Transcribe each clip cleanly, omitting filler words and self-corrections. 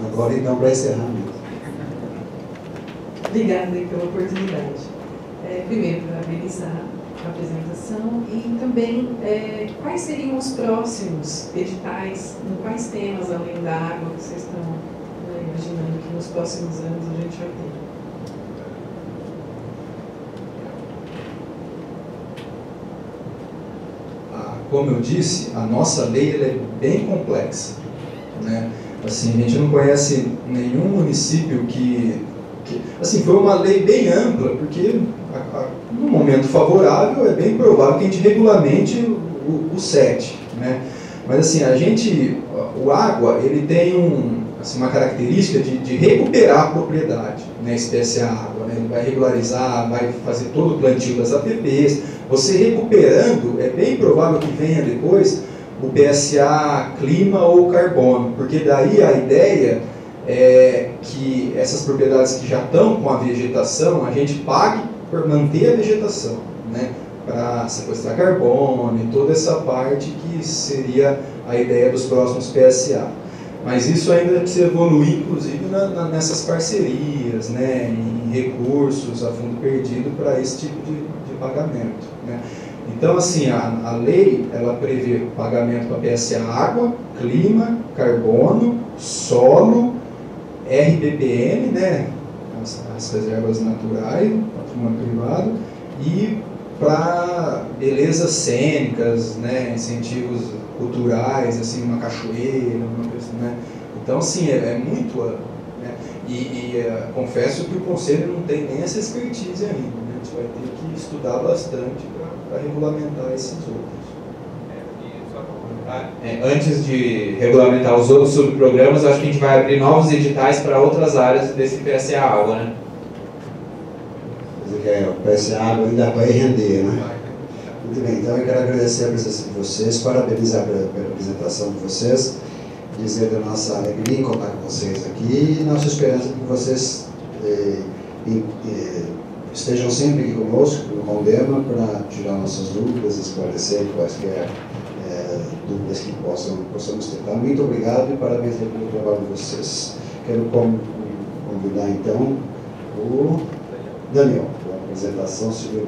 Agora, então, para encerramento. Obrigada pela oportunidade. Primeiro, parabenizar a apresentação e também quais seriam os próximos editais, em quais temas, além da água, que vocês estão imaginando que nos próximos anos a gente vai ter? Como eu disse, a nossa lei ela é bem complexa, né? Assim, a gente não conhece nenhum município que assim, foi uma lei bem ampla, porque num momento favorável é bem provável que a gente regulamente o SET, né? Mas assim, o água, ele tem assim, uma característica de recuperar a propriedade, né, espécie água, né? Ele vai regularizar, vai fazer todo o plantio das APPs. Você recuperando, é bem provável que venha depois o PSA clima ou carbono, porque daí a ideia é que essas propriedades que já estão com a vegetação, a gente pague por manter a vegetação, né, para sequestrar carbono e toda essa parte que seria a ideia dos próximos PSA. Mas isso ainda precisa evoluir, inclusive, nessas parcerias, né, em recursos a fundo perdido para esse tipo de pagamento, né. Então, assim, a lei, ela prevê pagamento para PSA água, clima, carbono, solo, RBPM, né, as reservas naturais, patrimônio privado, e para belezas cênicas, né, incentivos culturais, assim, uma cachoeira, uma coisa, né. Então, assim, é muito amplo, né, e confesso que o Conselho não tem nem essa expertise ainda, né, a gente vai ter que estudar bastante para regulamentar esses outros. Antes de regulamentar os outros subprogramas, acho que a gente vai abrir novos editais para outras áreas desse PSA Água, né? O PSA Água ainda vai render, né? Muito bem, então eu quero agradecer a presença de vocês, parabenizar pela apresentação de vocês, dizer da nossa alegria em contar com vocês aqui e nossa esperança de que vocês estejam sempre aqui conosco, no Condema, para tirar nossas dúvidas, esclarecer quaisquer dúvidas que possamos ter. Tá? Muito obrigado e parabéns pelo trabalho de vocês. Quero convidar então o Daniel para a apresentação civil.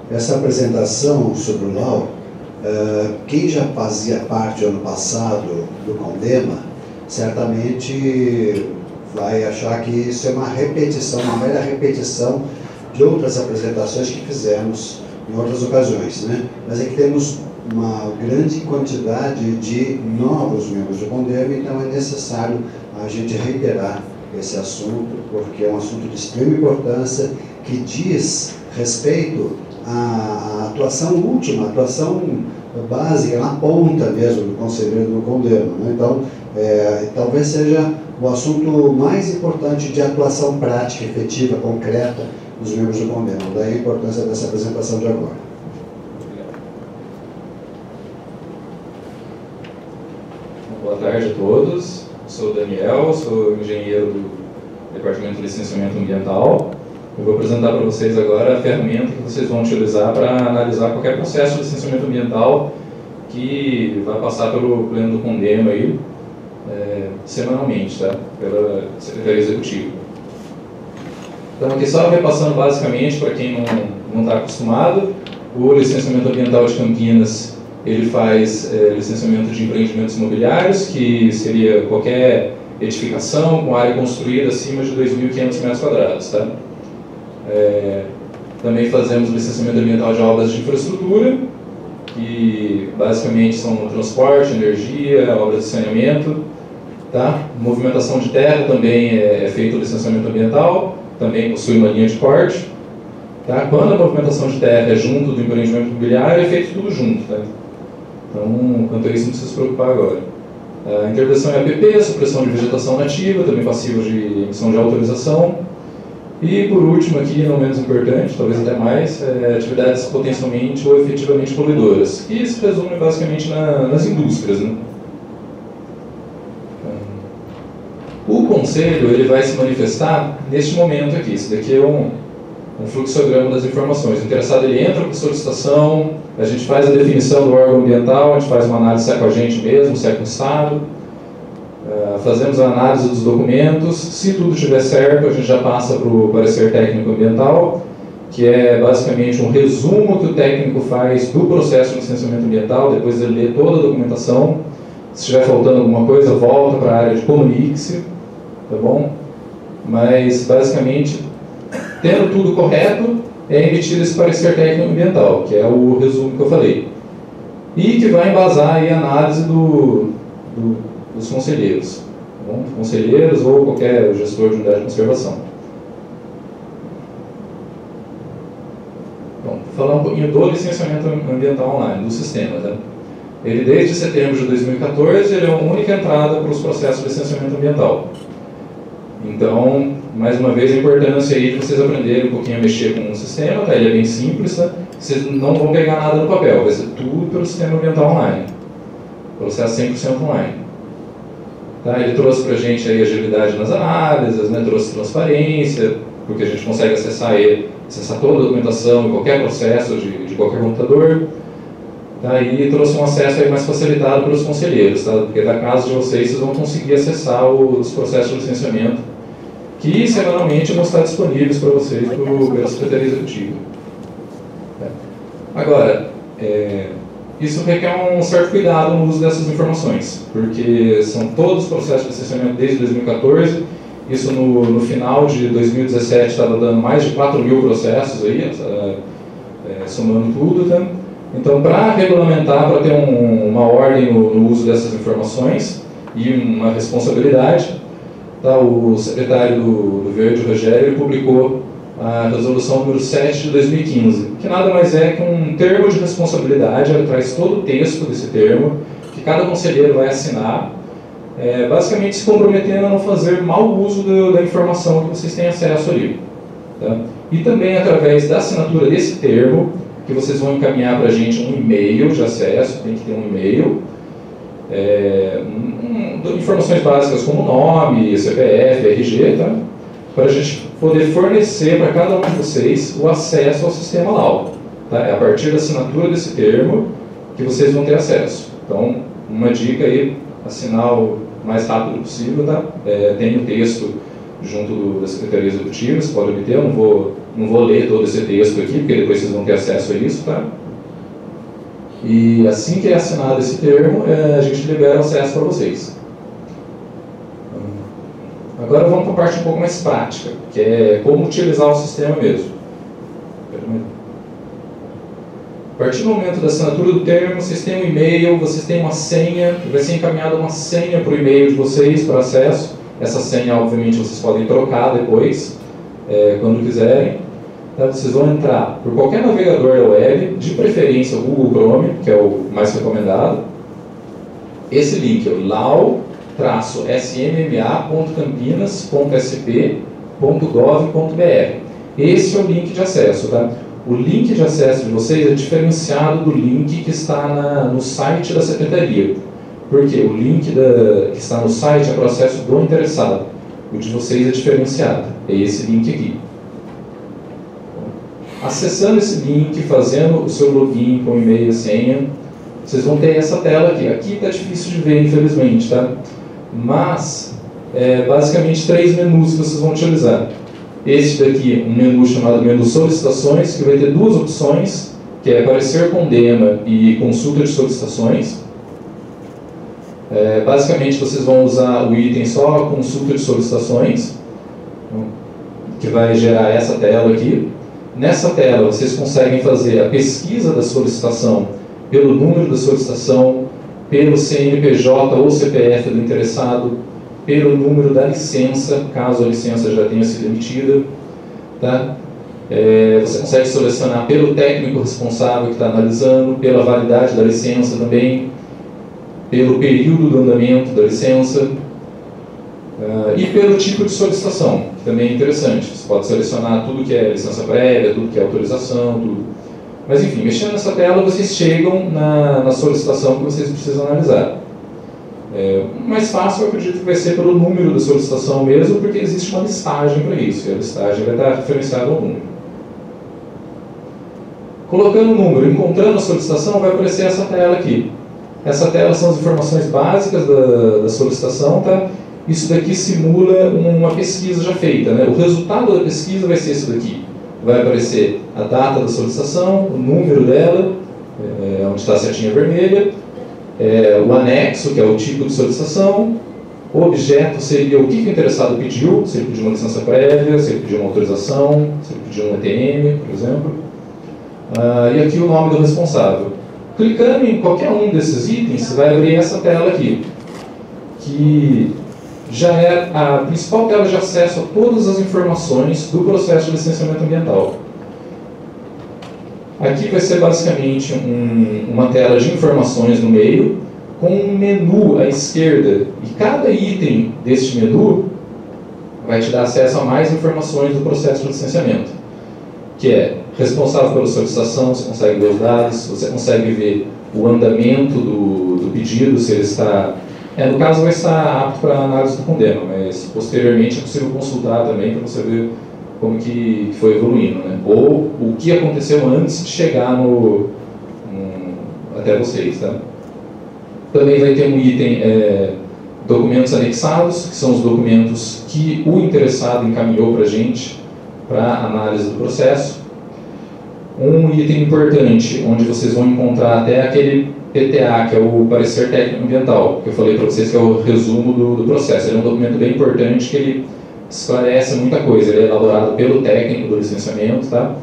Essa apresentação sobre o LAU, quem já fazia parte ano passado do Condema, certamente vai achar que isso é uma repetição, uma mera repetição de outras apresentações que fizemos em outras ocasiões, né? Mas é que temos uma grande quantidade de novos membros do Condema, então é necessário a gente reiterar esse assunto, porque é um assunto de extrema importância, que diz respeito à atuação última, a atuação básica, na ponta mesmo do conselheiro do Condema, né? Então, talvez seja o assunto mais importante de atuação prática, efetiva, concreta dos membros do Condema. Daí a importância dessa apresentação de agora. Boa tarde a todos. Sou o Daniel, sou engenheiro do Departamento de Licenciamento Ambiental. Eu vou apresentar para vocês agora a ferramenta que vocês vão utilizar para analisar qualquer processo de licenciamento ambiental que vai passar pelo pleno do Condema aí, semanalmente, tá? Pela Secretaria Executiva. Então, aqui só repassando basicamente, para quem não está acostumado, o licenciamento ambiental de Campinas, ele faz licenciamento de empreendimentos imobiliários, que seria qualquer edificação com área construída acima de 2.500 metros quadrados, tá? Também fazemos licenciamento ambiental de obras de infraestrutura, que basicamente são transporte, energia, obras de saneamento, tá? Movimentação de terra também é feito o licenciamento ambiental, também possui uma linha de corte, tá? Quando a movimentação de terra é junto do empreendimento imobiliário, é feito tudo junto, tá? Então, quanto a isso, não precisa se preocupar agora. A interdição é APP, supressão de vegetação nativa, também passivo de emissão de autorização. E, por último, aqui, não menos importante, talvez até mais, atividades potencialmente ou efetivamente poluidoras, que se resume basicamente nas indústrias, né? O conselho ele vai se manifestar neste momento aqui. Esse daqui é um fluxograma das informações. O interessado ele entra com solicitação, a gente faz a definição do órgão ambiental, a gente faz uma análise se é com a gente mesmo, se é com o Estado, fazemos a análise dos documentos. Se tudo estiver certo, a gente já passa para o parecer técnico ambiental, que é basicamente um resumo que o técnico faz do processo de licenciamento ambiental, depois ele lê toda a documentação. Se estiver faltando alguma coisa, volta para a área de comunique-se, tá bom? Mas, basicamente, tendo tudo correto, é emitido esse parecer técnico ambiental, que é o resumo que eu falei. E que vai embasar aí a análise dos conselheiros, tá bom? Conselheiros ou qualquer gestor de unidade de conservação. Bom, vou falar um pouquinho do licenciamento ambiental online, do sistema, tá? Ele, desde setembro de 2014, ele é a única entrada para os processos de licenciamento ambiental. Então, mais uma vez, a importância aí de vocês aprenderem um pouquinho a mexer com o sistema, tá? Ele é bem simples, tá? Vocês não vão pegar nada no papel, vai ser tudo pelo sistema ambiental online. Processo 100% online. Tá? Ele trouxe para a gente aí agilidade nas análises, né? Trouxe transparência, porque a gente consegue acessar toda a documentação em qualquer processo de qualquer computador. Tá? E trouxe um acesso aí mais facilitado pelos conselheiros, tá? Porque da casa de vocês vão conseguir acessar os processos de licenciamento que semanalmente vão estar disponíveis para vocês pela Secretaria Executiva. Agora, isso requer um certo cuidado no uso dessas informações, porque são todos os processos de licenciamento desde 2014, isso no final de 2017 estava dando mais de 4.000 processos aí, somando tudo, tá? Então, para regulamentar, para ter uma ordem no uso dessas informações e uma responsabilidade, tá, o secretário do Verde, Rogério, ele publicou a resolução número 7 de 2015, que nada mais é que um termo de responsabilidade. Ele traz todo o texto desse termo, que cada conselheiro vai assinar, basicamente se comprometendo a não fazer mau uso da informação que vocês têm acesso ali. Tá? E também, através da assinatura desse termo, que vocês vão encaminhar para a gente um e-mail de acesso, tem que ter um e-mail, informações básicas como nome, CPF, RG, tá? Para a gente poder fornecer para cada um de vocês o acesso ao sistema LAU. Tá? É a partir da assinatura desse termo que vocês vão ter acesso. Então, uma dica aí, assinar o mais rápido possível, tá? Tem o texto junto da Secretaria Executiva, você pode obter, eu não vou ler todo esse texto aqui, porque depois vocês vão ter acesso a isso, tá? E assim que é assinado esse termo, a gente libera acesso para vocês. Agora vamos para a parte um pouco mais prática, que é como utilizar o sistema mesmo. A partir do momento da assinatura do termo, vocês têm um e-mail, vocês têm uma senha, vai ser encaminhada uma senha para o e-mail de vocês para acesso. Essa senha, obviamente, vocês podem trocar depois, quando quiserem. Tá? Vocês vão entrar por qualquer navegador da web, de preferência o Google Chrome, que é o mais recomendado. Esse link é o lau-smma.campinas.sp.gov.br. Esse é o link de acesso. Tá? O link de acesso de vocês é diferenciado do link que está no site da Secretaria. Porque o link que está no site é para o acesso do interessado. O de vocês é diferenciado. É esse link aqui. Acessando esse link, fazendo o seu login com e-mail e senha, vocês vão ter essa tela aqui. Aqui está difícil de ver, infelizmente, tá? Mas, basicamente, 3 menus que vocês vão utilizar. Este daqui, um menu chamado menu solicitações, que vai ter 2 opções, que é parecer com DEMA e consulta de solicitações. Basicamente, vocês vão usar o item só consulta de solicitações, que vai gerar essa tela aqui. Nessa tela, vocês conseguem fazer a pesquisa da solicitação pelo número da solicitação, pelo CNPJ ou CPF do interessado, pelo número da licença, caso a licença já tenha sido emitida. Tá? Você consegue selecionar pelo técnico responsável que está analisando, pela validade da licença também, pelo período do andamento da licença e pelo tipo de solicitação, que também é interessante. Você pode selecionar tudo que é licença prévia, tudo que é autorização, tudo. Mas enfim, mexendo nessa tela, vocês chegam na solicitação que vocês precisam analisar. O mais fácil, eu acredito que vai ser pelo número da solicitação mesmo, porque existe uma listagem para isso, e a listagem vai estar referenciada ao número. Colocando o número, encontrando a solicitação, vai aparecer essa tela aqui. Essa tela são as informações básicas da solicitação, tá? Isso daqui simula uma pesquisa já feita, né? O resultado da pesquisa vai ser isso daqui. Vai aparecer a data da solicitação, o número dela, onde está a setinha vermelha, o anexo, que é o tipo de solicitação, o objeto seria o que o interessado pediu, se ele pediu uma licença prévia, se ele pediu uma autorização, se ele pediu um ETM, por exemplo. E aqui o nome do responsável. Clicando em qualquer um desses itens, vai abrir essa tela aqui, que já é a principal tela de acesso a todas as informações do processo de licenciamento ambiental. Aqui vai ser basicamente uma tela de informações no meio, com um menu à esquerda, e cada item deste menu vai te dar acesso a mais informações do processo de licenciamento, que é responsável pela solicitação, você consegue ver os dados, você consegue ver o andamento do pedido, se ele está... no caso vai estar apto para análise do Condema, mas posteriormente é possível consultar também para você ver como que foi evoluindo, né? Ou o que aconteceu antes de chegar até vocês, tá? Também vai ter um item documentos anexados, que são os documentos que o interessado encaminhou para a gente para análise do processo. Um item importante, onde vocês vão encontrar até aquele PTA, que é o Parecer Técnico Ambiental, que eu falei para vocês que é o resumo do processo. Ele é um documento bem importante, que ele esclarece muita coisa. Ele é elaborado pelo técnico do licenciamento, tá?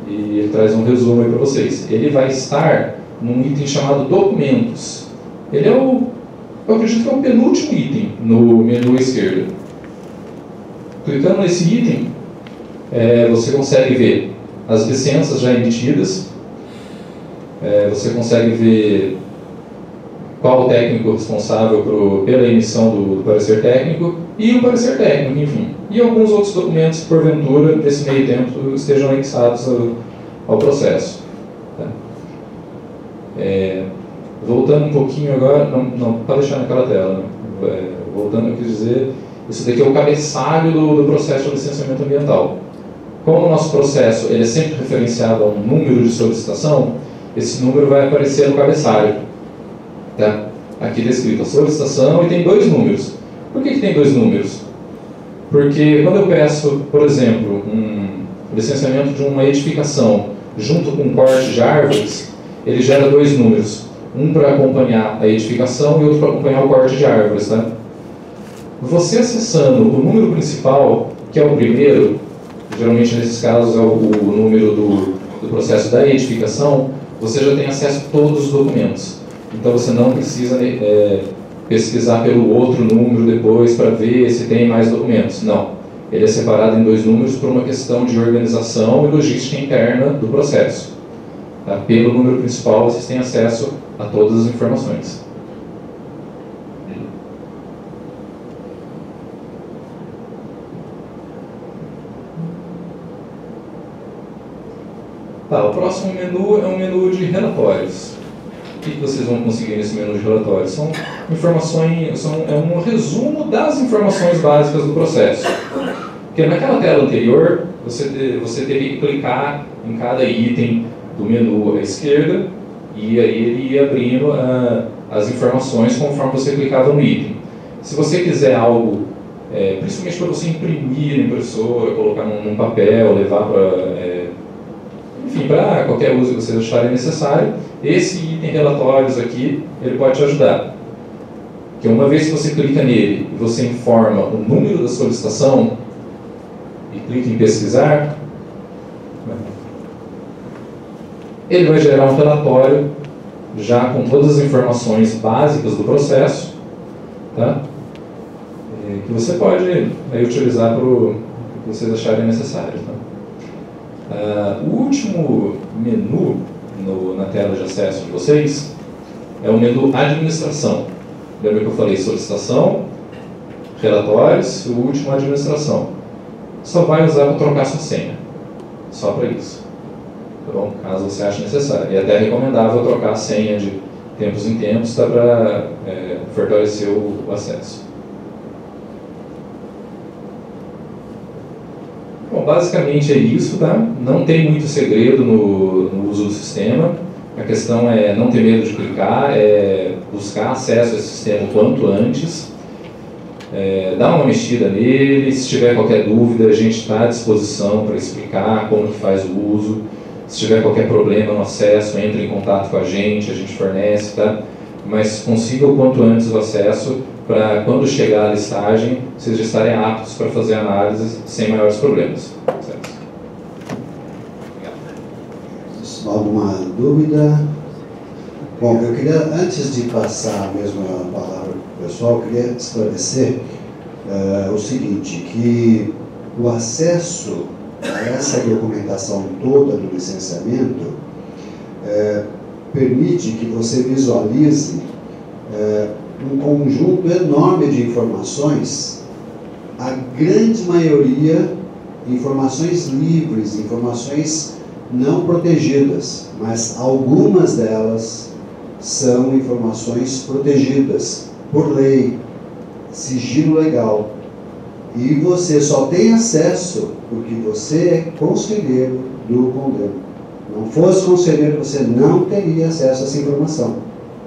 E ele traz um resumo aí para vocês. Ele vai estar num item chamado Documentos. Ele é eu acredito que é o penúltimo item no menu à esquerda. Clicando nesse item, você consegue ver as licenças já emitidas, você consegue ver qual o técnico responsável pela emissão do parecer técnico e o parecer técnico, enfim. E alguns outros documentos que, porventura, nesse meio tempo, estejam anexados ao processo. Tá? Voltando um pouquinho agora, não pode deixar naquela tela, né? Voltando, eu quis dizer, isso daqui é o cabeçalho do processo de licenciamento ambiental. Como o nosso processo ele é sempre referenciado a um número de solicitação, esse número vai aparecer no cabeçalho. Tá? Aqui está escrito a solicitação e tem dois números. Por que tem dois números? Porque quando eu peço, por exemplo, um licenciamento de uma edificação junto com um corte de árvores, ele gera dois números. Um para acompanhar a edificação e outro para acompanhar o corte de árvores. Tá? Você acessando o número principal, que é o primeiro, geralmente nesses casos é o número do processo da edificação, você já tem acesso a todos os documentos. Então você não precisa pesquisar pelo outro número depois para ver se tem mais documentos. Não. Ele é separado em dois números por uma questão de organização e logística interna do processo. Tá? Pelo número principal vocês têm acesso a todas as informações. Tá, o próximo menu é um menu de relatórios. O que vocês vão conseguir nesse menu de relatórios? São informações, é um resumo das informações básicas do processo. Porque naquela tela anterior, você teria que clicar em cada item do menu à esquerda e aí ele ia abrindo as informações conforme você clicava no item. Se você quiser algo, principalmente para você imprimir na impressora, colocar num papel, levar para... enfim, para qualquer uso que vocês acharem necessário, esse item relatórios aqui, ele pode te ajudar. Porque uma vez que você clica nele e você informa o número da solicitação e clica em pesquisar, ele vai gerar um relatório já com todas as informações básicas do processo, tá? Que você pode aí utilizar para o que vocês acharem necessário. Tá? O último menu na tela de acesso de vocês é o menu Administração. Lembra que eu falei solicitação, relatórios, o último administração. Só vai usar para trocar sua senha. Só para isso. Tá bom? Caso você ache necessário. E é até recomendável trocar a senha de tempos em tempos, tá, para fortalecer o acesso. Bom, basicamente é isso, tá? Não tem muito segredo no uso do sistema. A questão é não ter medo de clicar, é buscar acesso a esse sistema o quanto antes, dar uma mexida nele. Se tiver qualquer dúvida, a gente está à disposição para explicar como que faz o uso. Se tiver qualquer problema no acesso, entre em contato com a gente fornece, tá? Mas consiga o quanto antes o acesso para quando chegar a listagem, vocês já estarem aptos para fazer a análise sem maiores problemas. Certo? Alguma dúvida? Bom, eu queria, antes de passar mesmo a palavra para o pessoal, eu queria esclarecer o seguinte, que o acesso a essa documentação toda do licenciamento permite que você visualize um conjunto enorme de informações, a grande maioria informações livres, informações não protegidas, mas algumas delas são informações protegidas por lei, sigilo legal. E você só tem acesso porque você é conselheiro do Condema. Não fosse conselheiro, você não teria acesso a essa informação,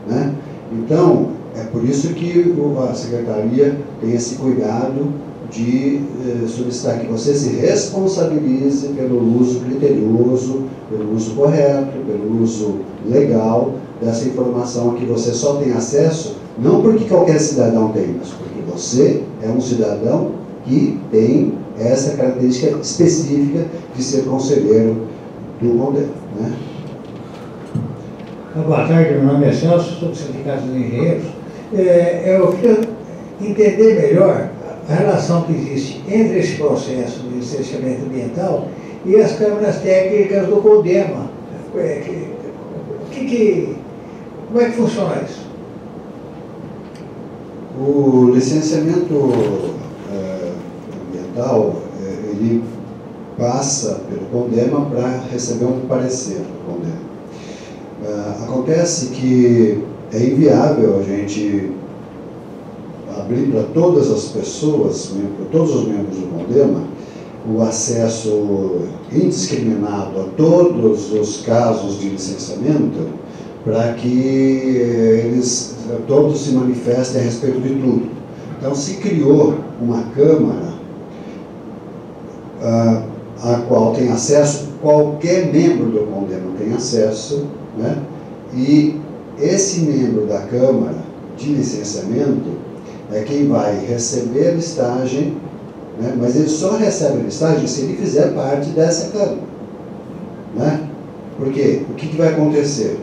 né? Então, é por isso que a Secretaria tem esse cuidado de solicitar que você se responsabilize pelo uso criterioso, pelo uso correto, pelo uso legal dessa informação que você só tem acesso, não porque qualquer cidadão tem, mas porque você é um cidadão que tem essa característica específica de ser conselheiro do Condema, né? Boa tarde, meu nome é Celso, sou do Sindicato dos Engenheiros. Eu queria entender melhor a relação que existe entre esse processo de licenciamento ambiental e as câmaras técnicas do Condema. Como é que funciona isso? O licenciamento ambiental, ele passa pelo Condema para receber um parecer do Condema. Acontece que é inviável a gente abrir para todas as pessoas, para todos os membros do Condema, o acesso indiscriminado a todos os casos de licenciamento, para que eles todos se manifestem a respeito de tudo. Então se criou uma Câmara a qual tem acesso, qualquer membro do Condema tem acesso, né? E esse membro da Câmara de licenciamento é quem vai receber a listagem, né? Mas ele só recebe a listagem se ele fizer parte dessa Câmara, né? Porque o que vai acontecer?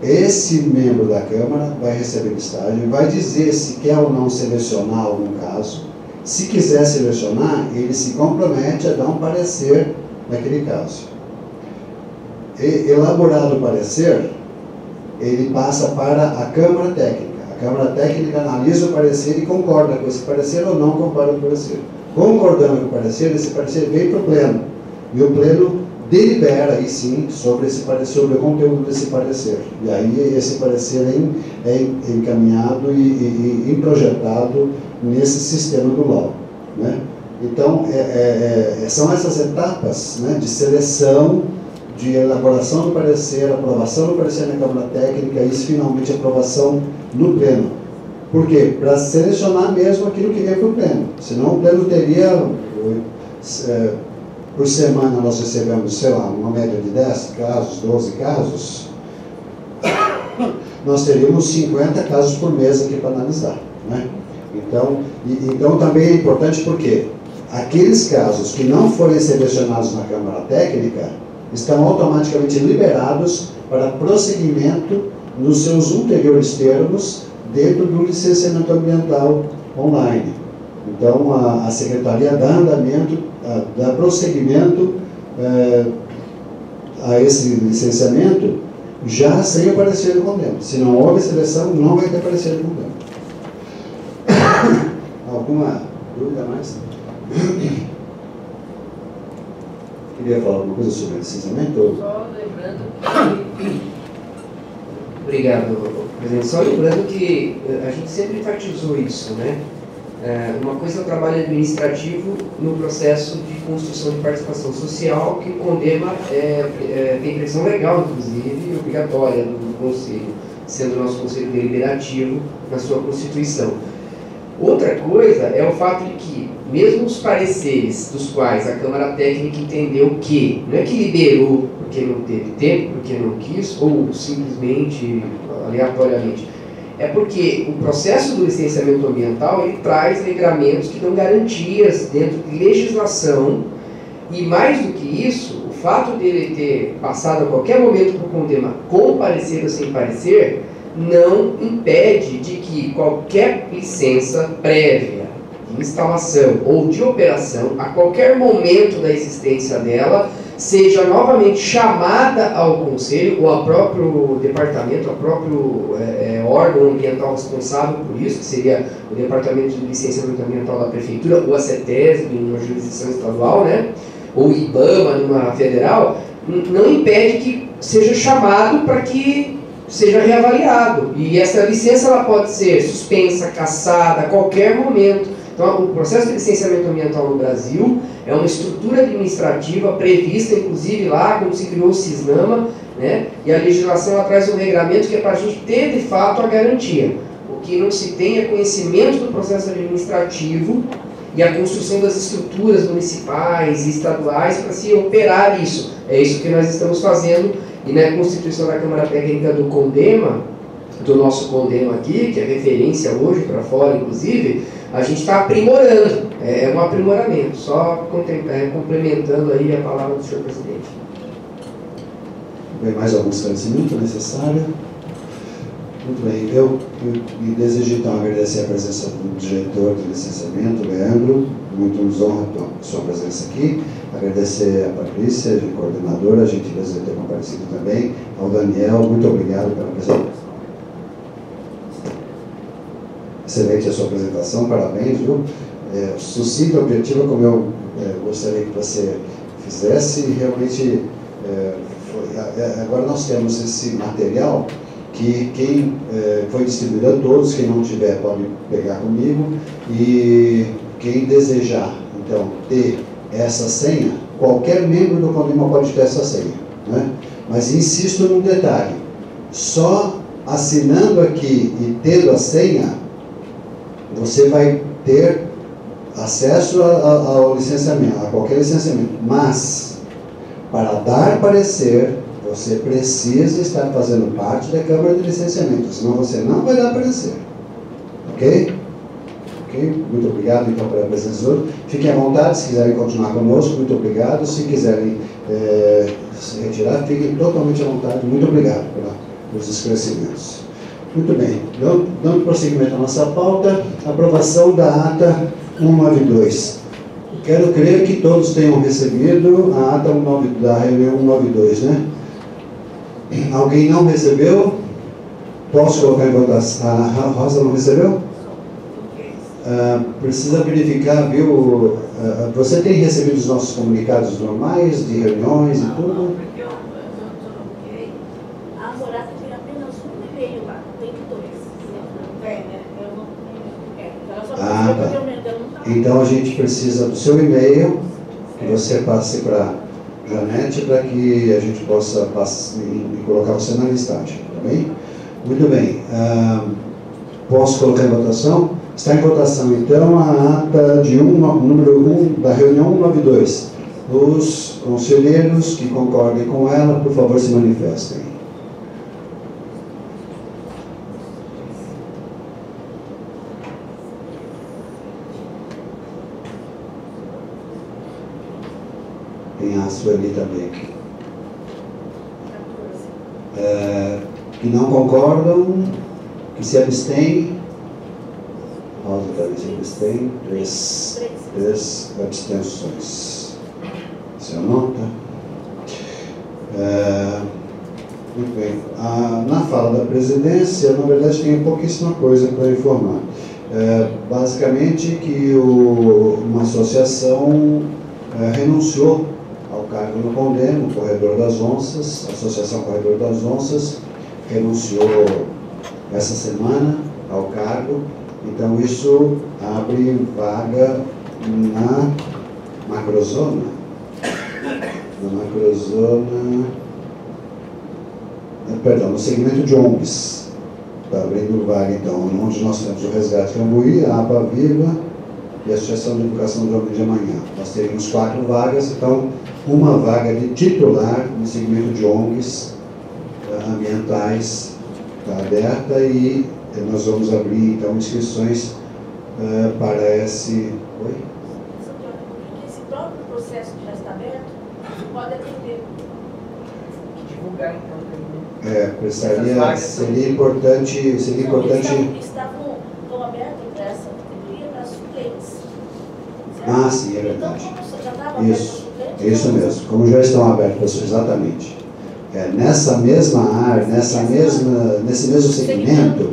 Esse membro da Câmara vai receber a listagem, vai dizer se quer ou não selecionar algum caso. Se quiser selecionar, ele se compromete a dar um parecer naquele caso. Elaborado o parecer, ele passa para a Câmara Técnica. A Câmara Técnica analisa o parecer e concorda com esse parecer ou não concorda com o parecer. Concordando com o parecer, esse parecer vem para o Pleno. E o Pleno delibera aí sim sobre o conteúdo desse parecer. E aí esse parecer é encaminhado e projetado nesse sistema do LOA, né? Então, são essas etapas, né, de seleção, de elaboração do parecer, aprovação do parecer na Câmara Técnica e finalmente aprovação no Pleno. Por quê? Para selecionar mesmo aquilo que vem para o Pleno. Senão o Pleno teria, por semana nós recebemos, sei lá, uma média de 10 casos, 12 casos, nós teríamos 50 casos por mês aqui para analisar, né? Então também é importante porque aqueles casos que não forem selecionados na Câmara Técnica estão automaticamente liberados para prosseguimento nos seus ulteriores termos dentro do licenciamento ambiental online. Então a Secretaria dá andamento, dá prosseguimento a esse licenciamento já sem o parecer do CONDEMA. Se não houve seleção, não vai ter parecer do CONDEMA. Alguma dúvida mais? Queria falar alguma coisa sobre licenciamento? Só lembrando que... Obrigado, presidente. Só lembrando que a gente sempre enfatizou isso, né? Uma coisa é o trabalho administrativo no processo de construção de participação social, que o CONDEMA tem pressão legal, inclusive, e obrigatória do Conselho, sendo o nosso Conselho Deliberativo na sua Constituição. Outra coisa é o fato de que, mesmo os pareceres dos quais a Câmara Técnica entendeu que, não é que liberou porque não teve tempo, porque não quis, ou simplesmente, aleatoriamente, é porque o processo do licenciamento ambiental, ele traz regramentos que dão garantias dentro de legislação, e mais do que isso, o fato dele ter passado a qualquer momento para o CONDEMA com parecer ou sem parecer, não impede de que qualquer licença prévia de instalação ou de operação, a qualquer momento da existência dela, seja novamente chamada ao Conselho ou ao próprio departamento, ao próprio órgão ambiental responsável por isso, que seria o Departamento de Licenciamento Ambiental da Prefeitura, ou a CETESB, numa jurisdição estadual, né? Ou o IBAMA, numa federal, não impede que seja chamado para que seja reavaliado. E essa licença ela pode ser suspensa, cassada, a qualquer momento. Então, o processo de licenciamento ambiental no Brasil é uma estrutura administrativa prevista, inclusive lá, quando se criou o CISNAMA, né? E a legislação ela traz um regramento que é para a gente ter, de fato, a garantia. O que não se tem é conhecimento do processo administrativo e a construção das estruturas municipais e estaduais para se operar isso. É isso que nós estamos fazendo. E na Constituição da Câmara Técnica do CONDEMA, do nosso CONDEMA aqui, que é referência hoje para fora, inclusive, a gente está aprimorando, é um aprimoramento, só complementando aí a palavra do senhor presidente. Bem, mais algum esclarecimento necessário? Muito bem, eu desejo então agradecer a presença do diretor de licenciamento, Leandro, muito nos honra a sua presença aqui, agradecer a Patrícia, de coordenadora, a gentileza de ter comparecido também, ao Daniel, muito obrigado pela presença. Excelente a sua apresentação, parabéns, viu? Sucinta, objetiva, como eu gostaria que você fizesse, e realmente, agora nós temos esse material que quem foi distribuído a todos, quem não tiver pode pegar comigo, e quem desejar, então, ter essa senha, qualquer membro do CONDEMA pode ter essa senha, né? Mas insisto num detalhe, só assinando aqui e tendo a senha, você vai ter acesso ao licenciamento, a qualquer licenciamento, mas para dar parecer, você precisa estar fazendo parte da Câmara de Licenciamento, senão você não vai dar parecer. Ok? Ok? Muito obrigado então pela presença de todos. Fiquem à vontade, se quiserem continuar conosco, muito obrigado. Se quiserem se retirar, fiquem totalmente à vontade. Muito obrigado pelos esclarecimentos. Muito bem, dando prosseguimento à nossa pauta, aprovação da ata 192. Quero crer que todos tenham recebido a ata da reunião 192, né? Alguém não recebeu? Posso colocar em votação? A Rosa não recebeu? Precisa verificar, viu? Você tem recebido os nossos comunicados normais, de reuniões e tudo? Então a gente precisa do seu e-mail, que você passe para a Janete, para que a gente possa colocar você na listagem, tá bem? Muito bem. Posso colocar em votação? Está em votação então a ata de número 1 da reunião 192. Os conselheiros que concordem com ela, por favor, se manifestem. Tem a Sueli também aqui. Que não concordam, que se abstêm. Rosa também se abstém. Três abstenções. Seu nota? Muito bem. Na fala da presidência, na verdade, tem pouquíssima coisa para informar. Basicamente que uma associação renunciou ao cargo no CONDEMA, o Corredor das Onças, a Associação Corredor das Onças renunciou essa semana ao cargo, então isso abre vaga na macrozona, no segmento de ONGs. Está abrindo vaga, então, onde nós temos o Resgate Cambuí, a APA Viva e a Associação de Educação do Homem de Amanhã. Nós teríamos 4 vagas, então, uma vaga de titular no segmento de ONGs ambientais está aberta e nós vamos abrir, então, inscrições para esse... Oi? Esse próprio processo que já está aberto, pode atender. Divulgar, então, seria importante... Estavam abertos para essa categoria para suplentes. Ah, sim, é verdade. Então, já estava aberto Isso mesmo, como já estão abertas, exatamente. Nessa mesma área, nesse mesmo segmento,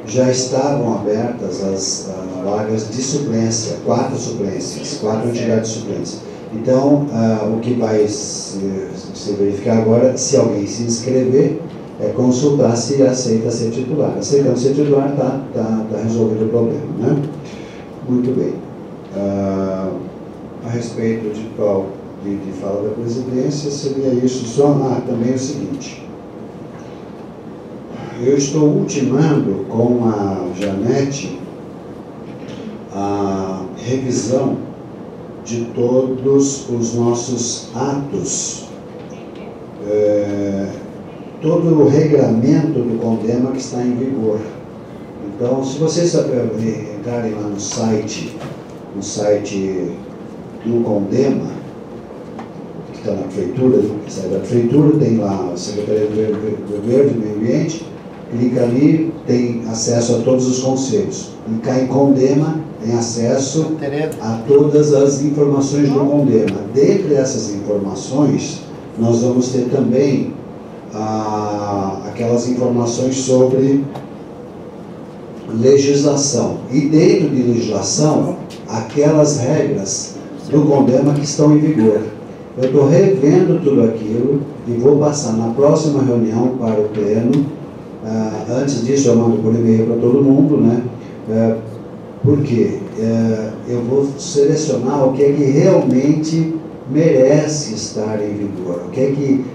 já estavam abertas as vagas de suplência, 4 suplências, 4 entidades suplentes. Então, o que vai se verificar agora, se alguém se inscrever, é consultar se aceita ser titular. Aceitando ser titular, está resolvido o problema, né? Muito bem. A respeito de fala da presidência, seria isso. Só também o seguinte. Eu estou ultimando com a Janete a revisão de todos os nossos atos, todo o regramento do CONDEMA que está em vigor. Então, se vocês entrarem lá no site do CONDEMA, que está na prefeitura, que sai da prefeitura, tem lá a Secretaria do Verde, do Meio Ambiente, clica ali, tem acesso a todos os conselhos. Clicar em CONDEMA, tem acesso a todas as informações do CONDEMA. Dentre essas informações, nós vamos ter também aquelas informações sobre legislação. E dentro de legislação, aquelas regras do CONDEMA que estão em vigor. Eu estou revendo tudo aquilo e vou passar na próxima reunião para o pleno. Antes disso, eu mando por e-mail para todo mundo, né? Porque eu vou selecionar o que é que realmente merece estar em vigor,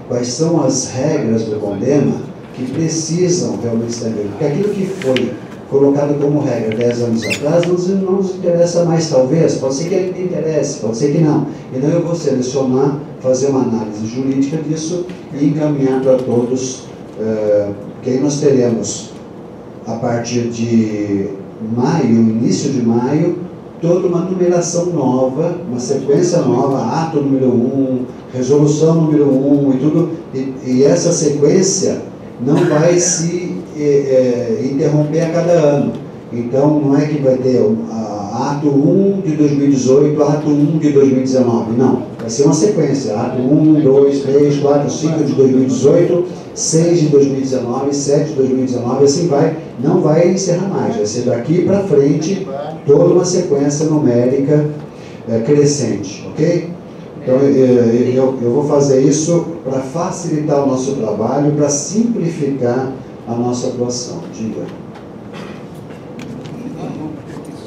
quais são as regras do CONDEMA que precisam realmente estar em vigor. Porque aquilo que foi colocado como regra 10 anos atrás não nos interessa mais, talvez, pode ser que ele interesse, pode ser que não. Então eu vou selecionar, fazer uma análise jurídica disso e encaminhar para todos, que aí nós teremos, a partir de maio, início de maio, toda uma numeração nova, uma sequência nova, ato número 1, resolução número 1 e tudo, e essa sequência não vai se interromper a cada ano. Então, não é que vai ter ato 1 de 2018, ato 1 de 2019, não. Vai ser uma sequência, ato 1, 2, 3, 4, 5 de 2018, 6 de 2019, 7 de 2019, assim vai, não vai encerrar mais, vai ser daqui para frente toda uma sequência numérica crescente, ok? Então, eu vou fazer isso para facilitar o nosso trabalho, para simplificar a nossa atuação. Diga.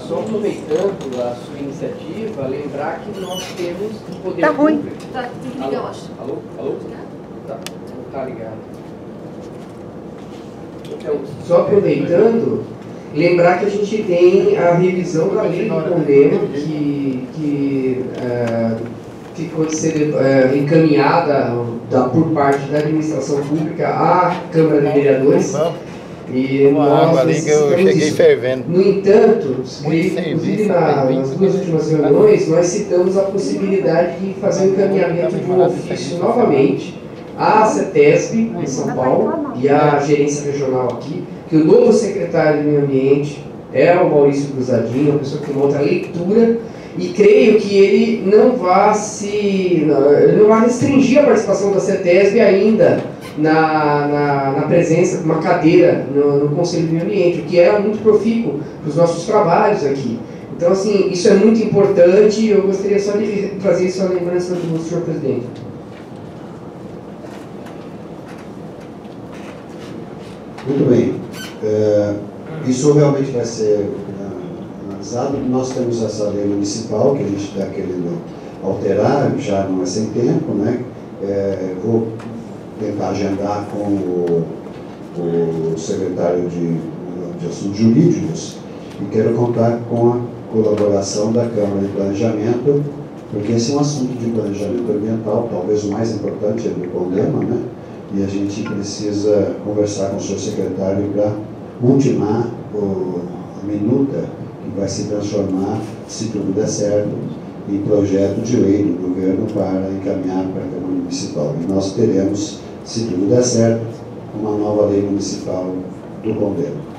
Só aproveitando a sua iniciativa, lembrar que nós temos o poder Tá ruim. público. Tá, tem que ligar, eu acho. Alô? Tá, não tá ligado. Então, só aproveitando, lembrar que a gente tem a revisão da lei do CONDEMA, que ficou de ser encaminhada por parte da administração pública à Câmara de Vereadores. E nós necessitamos. No entanto, inclusive nas 2 últimas reuniões, nós citamos a possibilidade de fazer o encaminhamento de um ofício novamente à CETESB, em São Paulo, e à gerência regional aqui, que o novo secretário de Meio Ambiente é o Maurício Cruzadinho, uma pessoa que monta a leitura, E creio que ele não vai restringir a participação da CETESB ainda na presença, uma cadeira no Conselho do Meio Ambiente, o que era muito profícuo para os nossos trabalhos aqui. Então, assim, isso é muito importante e eu gostaria só de trazer isso à lembrança do senhor presidente. Muito bem. Isso realmente vai ser analisado. Nós temos essa lei municipal que a gente está querendo alterar, já não é sem tempo, né? Vou tentar agendar com o secretário de Assuntos Jurídicos e quero contar com a colaboração da Câmara de Planejamento, porque esse é um assunto de planejamento ambiental, talvez o mais importante é do CONDEMA, né? E a gente precisa conversar com o seu secretário para ultimar a minuta que vai se transformar, se tudo der certo, em projeto de lei do governo para encaminhar para a Câmara Municipal. E nós teremos, se tudo der certo, uma nova lei municipal do CONDEMA.